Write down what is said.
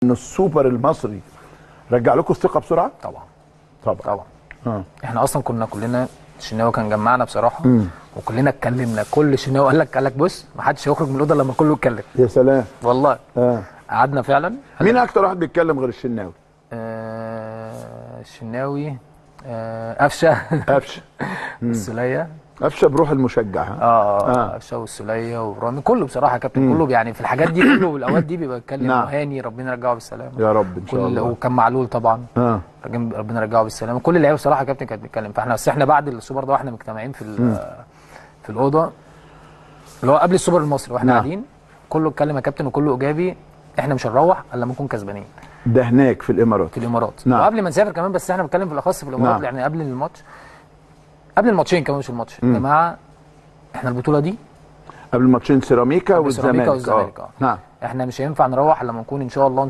ان السوبر المصري رجع لكم الثقه بسرعه؟ طبعا طبعا. احنا اصلا كنا كلنا الشناوي كان جمعنا بصراحه. وكلنا اتكلمنا، كل شناوي قال لك بص ما حدش هيخرج من الاوضه لما كله يتكلم. يا سلام والله. قعدنا فعلا. مين اكتر واحد بيتكلم غير الشناوي؟ الشناوي. قفشه. السوليه. قفشه بروح المشجع. قفشه والسوليه ورامي كله بصراحه يا كابتن. كله يعني في الحاجات دي كله والاوقات دي بيبقى يتكلم. وهاني ربنا يرجعه بالسلامه يا رب ان شاء الله. وكان معلول طبعا. ربنا يرجعه بالسلامه. كل اللعيبه بصراحه يا كابتن كانت بتتكلم. فاحنا بس احنا بعد السوبر ده واحنا مجتمعين في الاوضه اللي هو قبل السوبر المصري واحنا قاعدين كله اتكلم يا كابتن وكله ايجابي. احنا مش هنروح الا لما نكون كسبانين. ده هناك في الامارات. في الامارات. وقبل ما نسافر كمان، بس احنا بنتكلم في الاخص في الامارات. يعني قبل الماتش، قبل الماتشين كمان مش الماتش. يا جماعه احنا البطوله دي قبل ماتشين سيراميكا والزمالك. نعم. احنا مش هينفع نروح الا لما نكون ان شاء الله